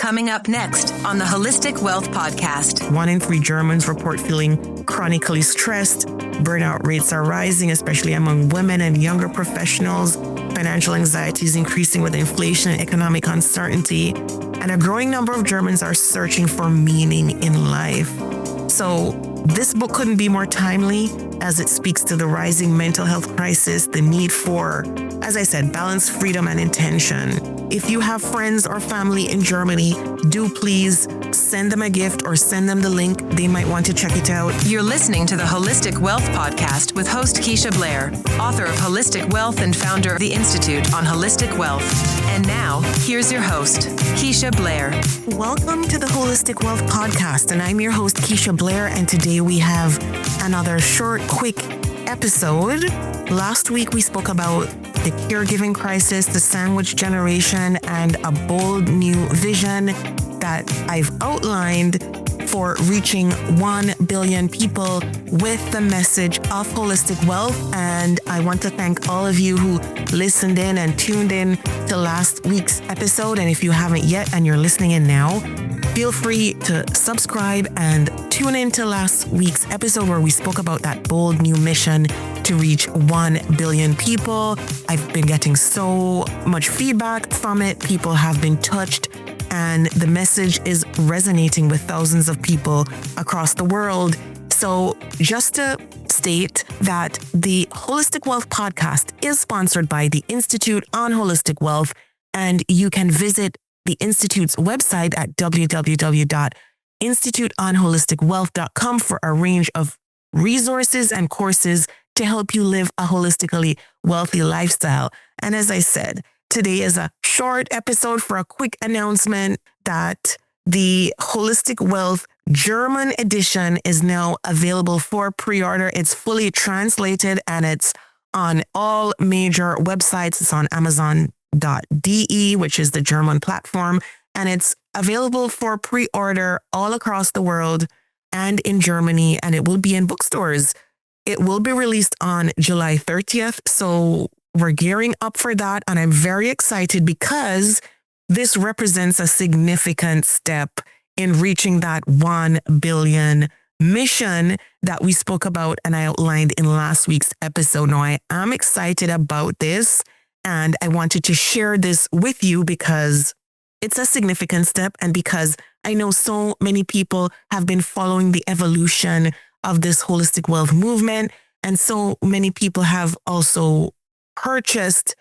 Coming up next on the Holistic Wealth Podcast. 1 in 3 Germans report feeling chronically stressed. Burnout rates are rising, especially among women and younger professionals. Financial anxiety is increasing with inflation and economic uncertainty. And a growing number of Germans are searching for meaning in life. So this book couldn't be more timely as it speaks to the rising mental health crisis, the need for, as I said, balance, freedom, and intention. If you have friends or family in Germany, do please send them a gift or send them the link. They might want to check it out. You're listening to the Holistic Wealth Podcast with host Keisha Blair, author of Holistic Wealth and founder of the Institute on Holistic Wealth. And now, here's your host, Keisha Blair. Welcome to the Holistic Wealth Podcast, and I'm your host, Keisha Blair, and today we have another short, quick episode. Last week, we spoke about the caregiving crisis, the sandwich generation, and a bold new vision that I've outlined for reaching 1 billion people with the message of holistic wealth. And I want to thank all of you who listened in and tuned in to last week's episode. And if you haven't yet and you're listening in now, feel free to subscribe and tune in to last week's episode where we spoke about that bold new mission to reach 1 billion people. I've been getting so much feedback from it. People have been touched, and the message is resonating with thousands of people across the world. So just to state that the Holistic Wealth Podcast is sponsored by the Institute on Holistic Wealth, and you can visit the Institute's website at www.instituteonholisticwealth.com for a range of resources and courses to help you live a holistically wealthy lifestyle. And as I said, today is a short episode for a quick announcement that the Holistic Wealth German edition is now available for pre-order. It's fully translated and it's on all major websites. It's on Amazon.de, which is the German platform, and it's available for pre-order all across the world and in Germany, and it will be in bookstores. It will be released on July 30th, so we're gearing up for that, and I'm very excited because this represents a significant step in reaching that 1 billion mission that we spoke about and I outlined in last week's episode. Now, I am excited about this, and I wanted to share this with you because it's a significant step and because I know so many people have been following the evolution of this holistic wealth movement, and so many people have also purchased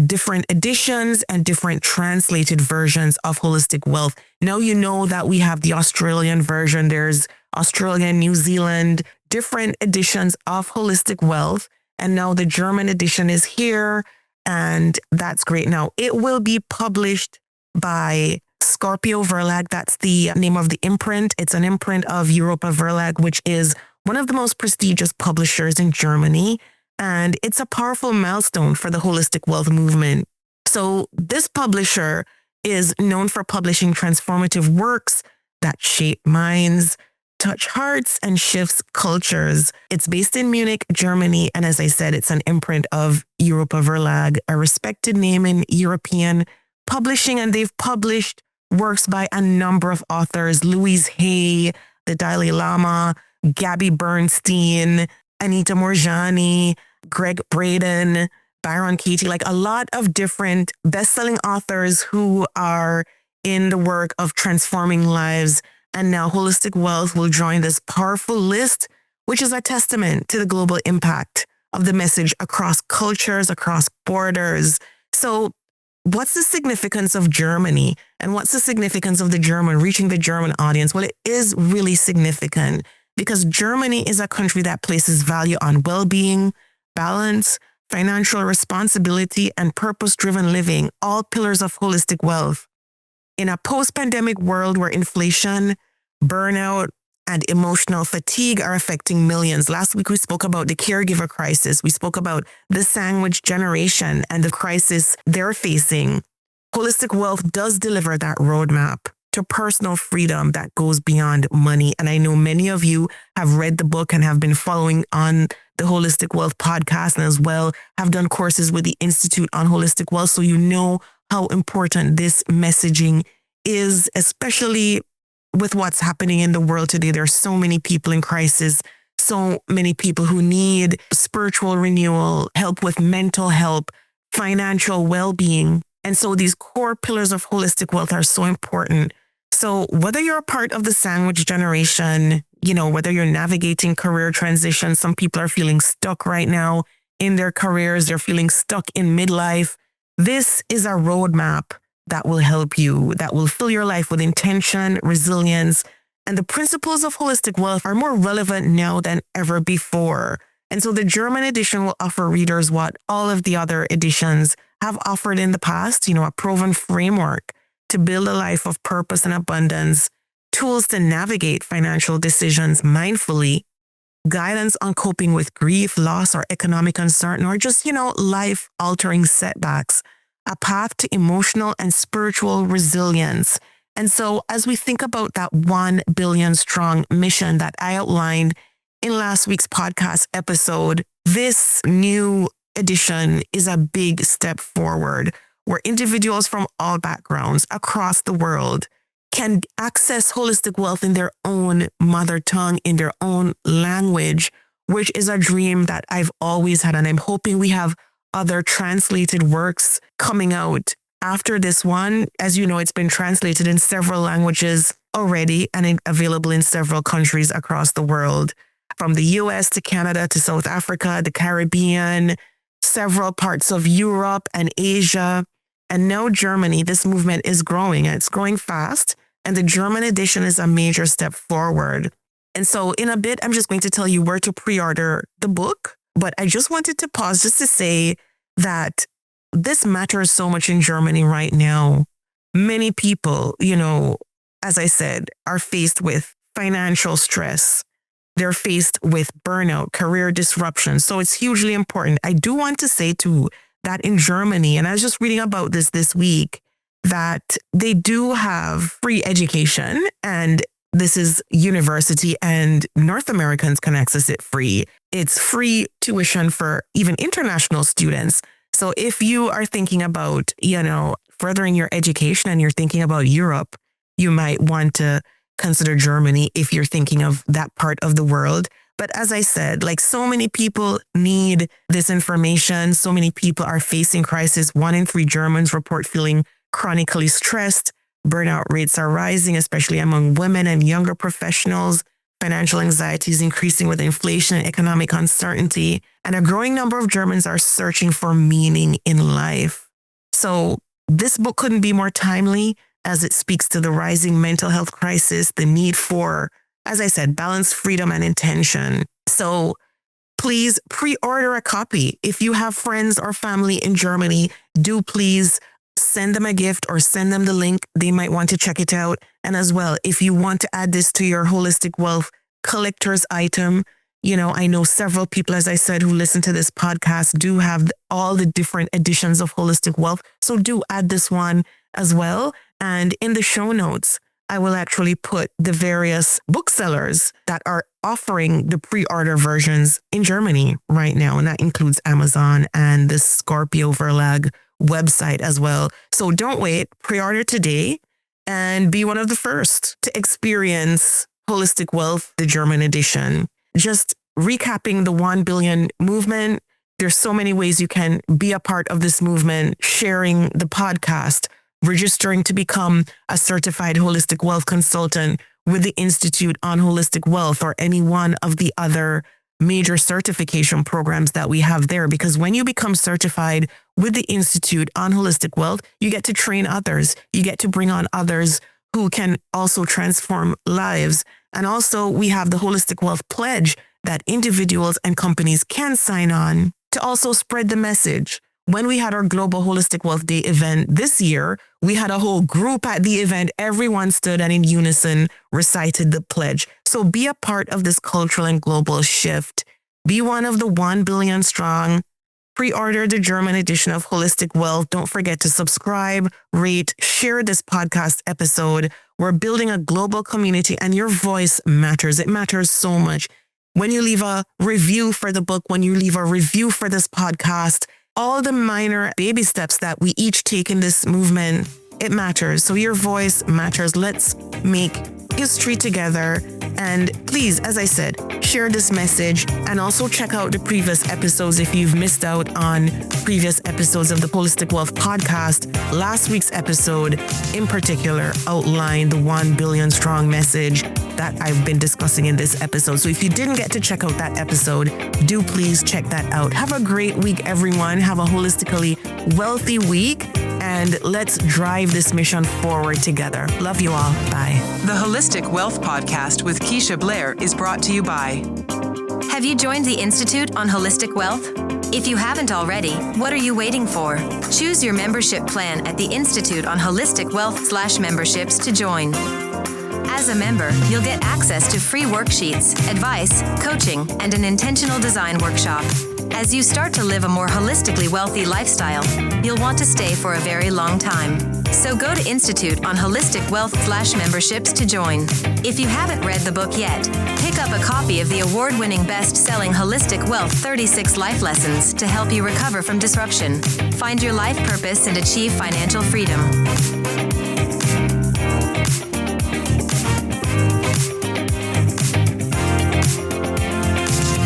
different editions and different translated versions of holistic wealth. Now you know that we have the Australian version. There's Australian, New Zealand, different editions of holistic wealth, and now the German edition is here, and that's great. Now it will be published by Scorpio Verlag. That's the name of the imprint. It's an imprint of Europa Verlag, which is one of the most prestigious publishers in Germany. And it's a powerful milestone for the holistic wealth movement. So this publisher is known for publishing transformative works that shape minds, touch hearts, and shifts cultures. It's based in Munich, Germany. And as I said, it's an imprint of Europa Verlag, a respected name in European publishing, and they've published works by a number of authors: Louise, the Dalai Lama, Gabby Bernstein, Anita Morjani, Greg Braden, Byron Katie, like a lot of different best-selling authors who are in the work of transforming lives. And now Holistic Wealth will join this powerful list, which is a testament to the global impact of the message across cultures, across borders. So what's the significance of Germany, and what's the significance of the German, reaching the German audience? Well, it is really significant because Germany is a country that places value on well-being, balance, financial responsibility, and purpose-driven living, all pillars of holistic wealth. In a post-pandemic world where inflation, burnout, and emotional fatigue are affecting millions. Last week, we spoke about the caregiver crisis. We spoke about the sandwich generation and the crisis they're facing. Holistic Wealth does deliver that roadmap to personal freedom that goes beyond money. And I know many of you have read the book and have been following on the Holistic Wealth podcast, and as well have done courses with the Institute on Holistic Wealth. So you know how important this messaging is, especially with what's happening in the world today, there's so many people in crisis, so many people who need spiritual renewal, help with mental help, financial well-being. And so these core pillars of holistic wealth are so important. So whether you're a part of the sandwich generation, whether you're navigating career transition, some people are feeling stuck right now in their careers, they're feeling stuck in midlife. This is a roadmap that will help you, that will fill your life with intention, resilience, and the principles of holistic wealth are more relevant now than ever before. And so the German edition will offer readers what all of the other editions have offered in the past, a proven framework to build a life of purpose and abundance, tools to navigate financial decisions mindfully, guidance on coping with grief, loss, or economic uncertainty, or just, life-altering setbacks, a path to emotional and spiritual resilience. And so as we think about that 1 billion strong mission that I outlined in last week's podcast episode, this new edition is a big step forward where individuals from all backgrounds across the world can access holistic wealth in their own mother tongue, in their own language, which is a dream that I've always had. And I'm hoping we have other translated works coming out after this one. As you know, it's been translated in several languages already and available in several countries across the world, from the US to Canada to South Africa, the Caribbean, several parts of Europe and Asia. And now Germany. This movement is growing and it's growing fast. And the German edition is a major step forward. And so in a bit, I'm just going to tell you where to pre-order the book. But I just wanted to pause just to say that this matters so much in Germany right now. Many people, as I said, are faced with financial stress. They're faced with burnout, career disruption. So it's hugely important. I do want to say too that in Germany, and I was just reading about this week, that they do have free education, and this is university, and North Americans can access it free. It's free tuition for even international students. So if you are thinking about, furthering your education and you're thinking about Europe, you might want to consider Germany if you're thinking of that part of the world. But as I said, so many people need this information. So many people are facing crisis. 1 in 3 Germans report feeling chronically stressed. Burnout rates are rising, especially among women and younger professionals. Financial anxiety is increasing with inflation and economic uncertainty. And a growing number of Germans are searching for meaning in life. So this book couldn't be more timely as it speaks to the rising mental health crisis, the need for, as I said, balance, freedom, and intention. So please pre-order a copy. If you have friends or family in Germany, do please send them a gift or send them the link. They might want to check it out. And as well, if you want to add this to your Holistic Wealth collector's item, I know several people, as I said, who listen to this podcast do have all the different editions of Holistic Wealth. So do add this one as well. And in the show notes, I will actually put the various booksellers that are offering the pre-order versions in Germany right now. And that includes Amazon and the Scorpio Verlag website as well. So don't wait, pre-order today and be one of the first to experience Holistic Wealth, the German edition. Just recapping the 1 billion movement, there's so many ways you can be a part of this movement: sharing the podcast, registering to become a certified holistic wealth consultant with the Institute on Holistic Wealth or any one of the other major certification programs that we have there. Because when you become certified with the Institute on Holistic Wealth, you get to train others. You get to bring on others who can also transform lives. And also we have the Holistic Wealth Pledge that individuals and companies can sign on to also spread the message. When we had our Global Holistic Wealth Day event this year, we had a whole group at the event. Everyone stood and in unison recited the pledge. So be a part of this cultural and global shift. Be one of the 1 billion strong. Pre-order the German edition of Holistic Wealth. Don't forget to subscribe, rate, share this podcast episode. We're building a global community and your voice matters. It matters so much. When you leave a review for the book, when you leave a review for this podcast, all the minor baby steps that we each take in this movement It matters. So your voice matters. Let's make history together. And please, as I said, share this message and also check out the previous episodes if you've missed out on previous episodes of the Holistic Wealth podcast. Last week's episode in particular outlined the 1 billion strong message that I've been discussing in this episode. So if you didn't get to check out that episode, do please check that out. Have a great week, everyone. Have a holistically wealthy week. And let's drive this mission forward together. Love you all. Bye. The Holistic Wealth Podcast with Keisha Blair is brought to you by... Have you joined the Institute on Holistic Wealth? If you haven't already, what are you waiting for? Choose your membership plan at the Institute on Holistic Wealth/memberships to join. As a member, you'll get access to free worksheets, advice, coaching, and an intentional design workshop. As you start to live a more holistically wealthy lifestyle, you'll want to stay for a very long time. So go to Institute on Holistic Wealth/memberships to join. If you haven't read the book yet, pick up a copy of the award-winning best-selling Holistic Wealth 36 Life Lessons to help you recover from disruption, find your life purpose, and achieve financial freedom.